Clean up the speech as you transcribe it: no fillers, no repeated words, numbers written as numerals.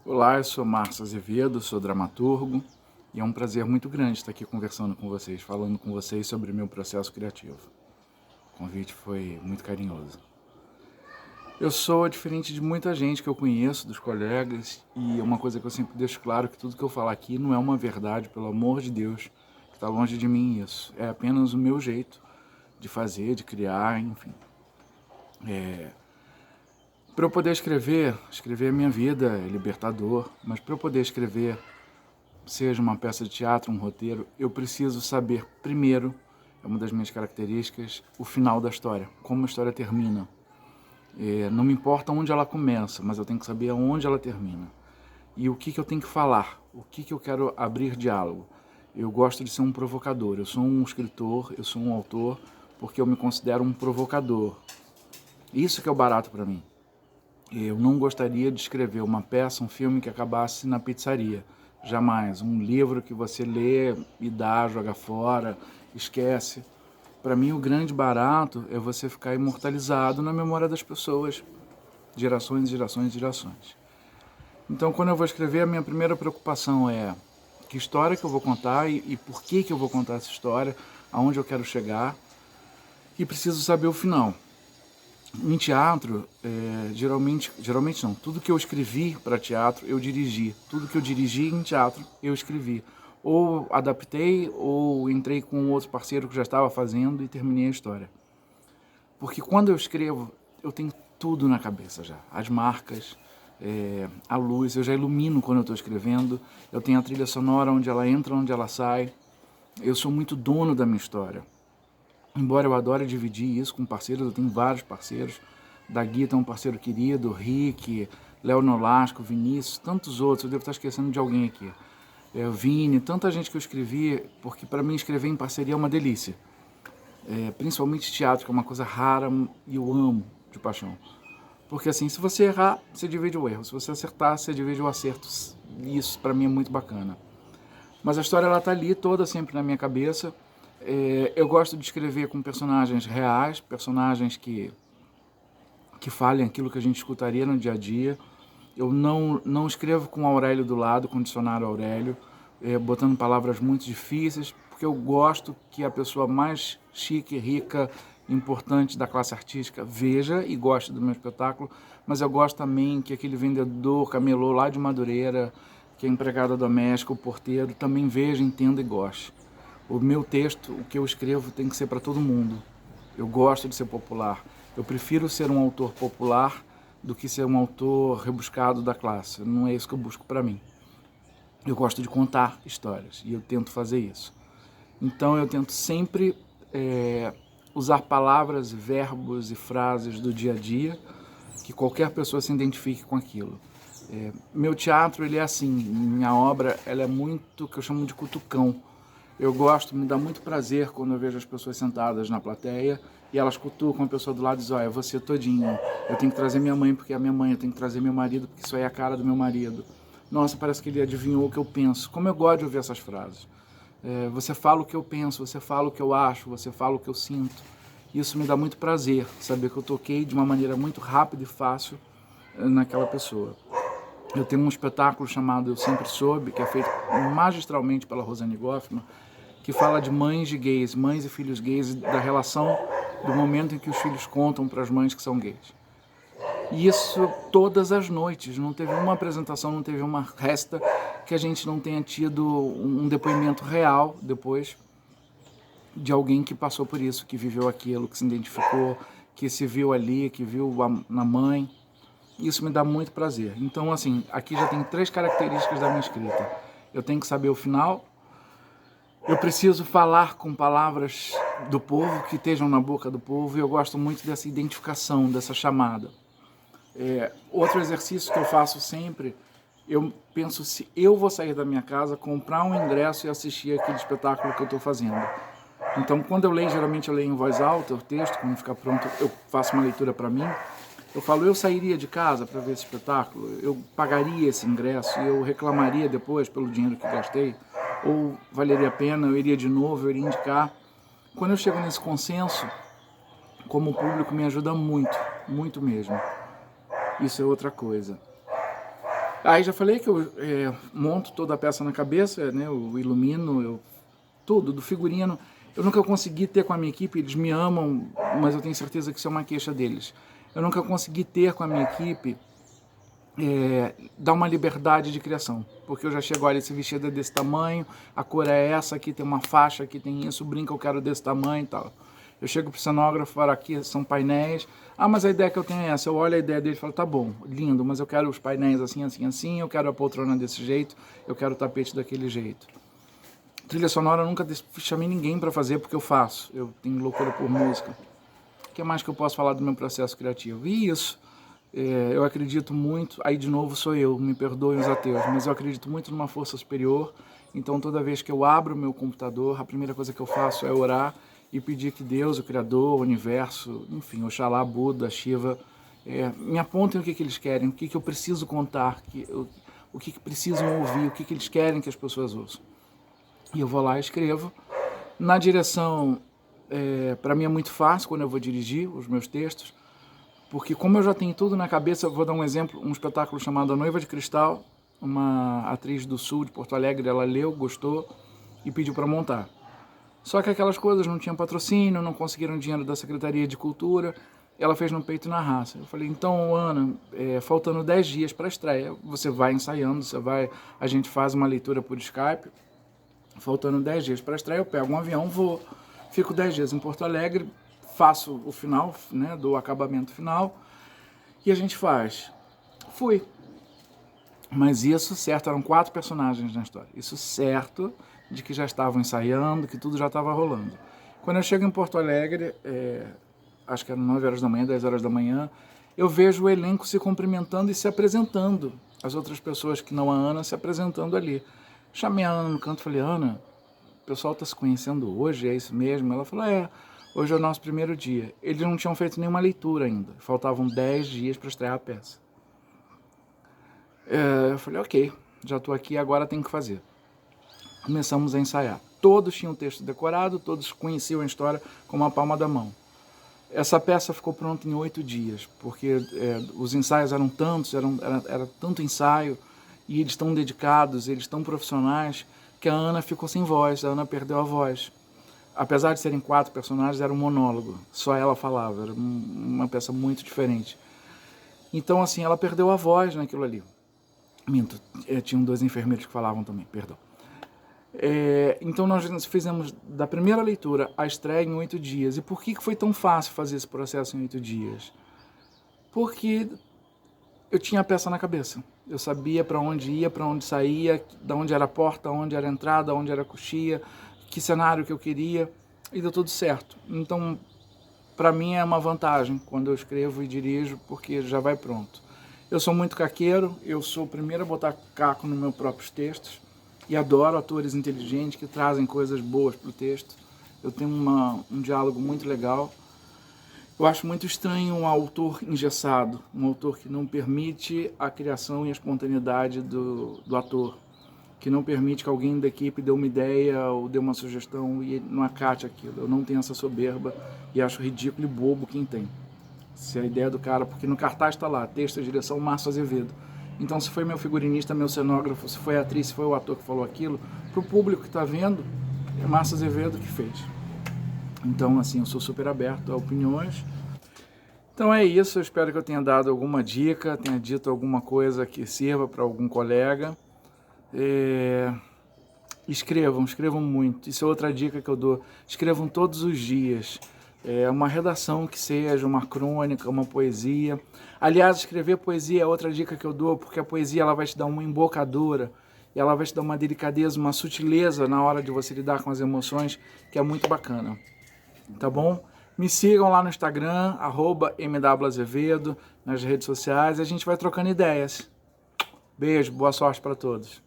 Olá, eu sou Márcio Azevedo, sou dramaturgo e é um prazer muito grande estar aqui conversando com vocês, falando com vocês sobre o meu processo criativo. O convite foi muito carinhoso. Eu sou diferente de muita gente que eu conheço, dos colegas, e uma coisa que eu sempre deixo claro que tudo que eu falar aqui não é uma verdade, pelo amor de Deus, que está longe de mim isso. É apenas o meu jeito de fazer, de criar, enfim. Para eu poder escrever a minha vida é libertador, mas para eu poder escrever seja uma peça de teatro, um roteiro, eu preciso saber primeiro, é uma das minhas características, o final da história, como a história termina. Não me importa onde ela começa, mas eu tenho que saber aonde ela termina. E o que eu tenho que falar, o que eu quero abrir diálogo. Eu gosto de ser um provocador, eu sou um escritor, eu sou um autor, porque eu me considero um provocador. Isso que é o barato para mim. Eu não gostaria de escrever uma peça, um filme que acabasse na pizzaria. Jamais. Um livro que você lê e dá, joga fora, esquece. Para mim, o grande barato é você ficar imortalizado na memória das pessoas, gerações e gerações e gerações. Então, quando eu vou escrever, a minha primeira preocupação é que história que eu vou contar e por que eu vou contar essa história, aonde eu quero chegar, e preciso saber o final. Em teatro, geralmente não, tudo que eu escrevi para teatro, eu dirigi. Tudo que eu dirigi em teatro, eu escrevi. Ou adaptei, ou entrei com outro parceiro que já estava fazendo e terminei a história. Porque quando eu escrevo, eu tenho tudo na cabeça já. As marcas, a luz, eu já ilumino quando eu estou escrevendo. Eu tenho a trilha sonora, onde ela entra, onde ela sai. Eu sou muito dono da minha história. Embora eu adore dividir isso com parceiros, eu tenho vários parceiros. Da Guita é um parceiro querido, Rick, Léo Nolasco, Vinícius, tantos outros, eu devo estar esquecendo de alguém aqui. Vini, tanta gente que eu escrevi, porque para mim escrever em parceria é uma delícia. Principalmente teatro, que é uma coisa rara e eu amo de paixão. Porque assim, se você errar, você divide o erro. Se você acertar, você divide o acerto. E isso para mim é muito bacana. Mas a história ela tá ali toda sempre na minha cabeça. Eu gosto de escrever com personagens reais, personagens que falem aquilo que a gente escutaria no dia a dia. Eu não escrevo com Aurélio do lado, com o dicionário Aurélio, botando palavras muito difíceis, porque eu gosto que a pessoa mais chique, rica, importante da classe artística veja e goste do meu espetáculo, mas eu gosto também que aquele vendedor camelô lá de Madureira, que é empregada doméstica, o porteiro, também veja, entenda e goste. O meu texto, o que eu escrevo, tem que ser para todo mundo. Eu gosto de ser popular. Eu prefiro ser um autor popular do que ser um autor rebuscado da classe. Não é isso que eu busco para mim. Eu gosto de contar histórias e eu tento fazer isso. Então eu tento sempre usar palavras, verbos e frases do dia a dia que qualquer pessoa se identifique com aquilo. Meu teatro ele é assim, minha obra ela é muito que eu chamo de cutucão. Eu gosto, me dá muito prazer quando eu vejo as pessoas sentadas na plateia e elas cutucam a pessoa do lado e dizem, olha, você todinho, eu tenho que trazer minha mãe porque é a minha mãe, eu tenho que trazer meu marido porque isso aí é a cara do meu marido. Nossa, parece que ele adivinhou o que eu penso. Como eu gosto de ouvir essas frases. Você fala o que eu penso, você fala o que eu acho, você fala o que eu sinto. Isso me dá muito prazer, saber que eu toquei de uma maneira muito rápida e fácil naquela pessoa. Eu tenho um espetáculo chamado Eu Sempre Soube, que é feito magistralmente pela Rosane Goffman, que fala de mães de gays, mães e filhos gays, da relação do momento em que os filhos contam para as mães que são gays. E isso todas as noites, não teve uma apresentação, não teve uma resta que a gente não tenha tido um depoimento real depois de alguém que passou por isso, que viveu aquilo, que se identificou, que se viu ali, que viu na mãe. Isso me dá muito prazer. Então, assim, aqui já tem 3 características da minha escrita. Eu tenho que saber o final, eu preciso falar com palavras do povo, que estejam na boca do povo, e eu gosto muito dessa identificação, dessa chamada. Outro exercício que eu faço sempre, eu penso se eu vou sair da minha casa, comprar um ingresso e assistir aquele espetáculo que eu estou fazendo. Então, quando eu leio, geralmente eu leio em voz alta o texto, quando ficar pronto eu faço uma leitura para mim. Eu falo, eu sairia de casa para ver esse espetáculo, eu pagaria esse ingresso e eu reclamaria depois pelo dinheiro que gastei, ou valeria a pena, eu iria de novo, eu iria indicar. Quando eu chego nesse consenso, como público me ajuda muito, muito mesmo. Isso é outra coisa. Aí já falei que eu monto toda a peça na cabeça, né? Eu ilumino, tudo, do figurino. Eu nunca consegui ter com a minha equipe, eles me amam, mas eu tenho certeza que isso é uma queixa deles. Eu nunca consegui ter com a minha equipe dar uma liberdade de criação, porque eu já chego, olha, esse vestido é desse tamanho, a cor é essa, aqui tem uma faixa, aqui tem isso, brinca, eu quero desse tamanho e tal. Eu chego pro cenógrafo, falo, aqui são painéis, mas a ideia que eu tenho é essa, eu olho a ideia dele e falo, tá bom, lindo, mas eu quero os painéis assim, assim, assim, eu quero a poltrona desse jeito, eu quero o tapete daquele jeito. Trilha sonora eu nunca chamei ninguém para fazer, porque eu faço, eu tenho loucura por música. O que mais que eu posso falar do meu processo criativo? E isso, eu acredito muito, aí de novo sou eu, me perdoem os ateus, mas eu acredito muito numa força superior, então toda vez que eu abro o meu computador, a primeira coisa que eu faço é orar e pedir que Deus, o Criador, o Universo, enfim, Oxalá, Buda, Shiva, me apontem o que eles querem, o que eu preciso contar, o que precisam ouvir, o que eles querem que as pessoas ouçam. E eu vou lá e escrevo. Na direção, para mim é muito fácil quando eu vou dirigir os meus textos, porque como eu já tenho tudo na cabeça, eu vou dar um exemplo, um espetáculo chamado A Noiva de Cristal, uma atriz do Sul, de Porto Alegre, ela leu, gostou e pediu para montar. Só que aquelas coisas não tinham patrocínio, não conseguiram dinheiro da Secretaria de Cultura, ela fez no peito e na raça. Eu falei, então, Ana, faltando 10 dias para a estreia, você vai ensaiando, a gente faz uma leitura por Skype, faltando 10 dias para a estreia, eu pego um avião, vou, fico 10 dias em Porto Alegre, faço o final, né, do acabamento final, e a gente faz. Fui. Mas isso certo, eram 4 personagens na história. Isso certo de que já estavam ensaiando, que tudo já estava rolando. Quando eu chego em Porto Alegre, acho que eram 9 horas da manhã, 10 horas da manhã, eu vejo o elenco se cumprimentando e se apresentando. As outras pessoas que não a Ana se apresentando ali. Chamei a Ana no canto e falei, Ana, o pessoal está se conhecendo hoje, é isso mesmo? Ela falou, hoje é o nosso primeiro dia. Eles não tinham feito nenhuma leitura ainda, faltavam 10 dias para estrear a peça. Eu falei, ok, já estou aqui, agora tenho que fazer. Começamos a ensaiar. Todos tinham o texto decorado, todos conheciam a história como a palma da mão. Essa peça ficou pronta em 8 dias, porque os ensaios eram tantos, era tanto ensaio, e eles tão dedicados, eles tão profissionais, que a Ana ficou sem voz, a Ana perdeu a voz. Apesar de serem 4 personagens, era um monólogo, só ela falava, era uma peça muito diferente. Então, assim, ela perdeu a voz naquilo ali. Minto, tinham 2 enfermeiros que falavam também, perdão. Então nós fizemos da primeira leitura a estreia em 8 dias. E por que foi tão fácil fazer esse processo em 8 dias? Porque eu tinha a peça na cabeça. Eu sabia para onde ia, para onde saía, de onde era a porta, onde era a entrada, onde era a coxia, que cenário que eu queria, e deu tudo certo. Então, para mim é uma vantagem quando eu escrevo e dirijo, porque já vai pronto. Eu sou muito caqueiro, eu sou o primeiro a botar caco nos meus próprios textos, e adoro atores inteligentes que trazem coisas boas para o texto. Eu tenho um diálogo muito legal. Eu acho muito estranho um autor engessado, um autor que não permite a criação e a espontaneidade do ator, que não permite que alguém da equipe dê uma ideia ou dê uma sugestão e não acate aquilo. Eu não tenho essa soberba e acho ridículo e bobo quem tem. Se a ideia do cara, porque no cartaz está lá, texto e direção Márcio Azevedo. Então, se foi meu figurinista, meu cenógrafo, se foi a atriz, se foi o ator que falou aquilo, para o público que está vendo, é Márcio Azevedo que fez. Então, assim, eu sou super aberto a opiniões. Então é isso, eu espero que eu tenha dado alguma dica, tenha dito alguma coisa que sirva para algum colega. Escrevam muito. Isso é outra dica que eu dou. Escrevam todos os dias. Uma redação que seja, uma crônica, uma poesia. Aliás, escrever poesia é outra dica que eu dou, porque a poesia ela vai te dar uma embocadura, e ela vai te dar uma delicadeza, uma sutileza na hora de você lidar com as emoções, que é muito bacana. Tá bom? Me sigam lá no Instagram, @mwazevedo, nas redes sociais, e a gente vai trocando ideias. Beijo, boa sorte para todos.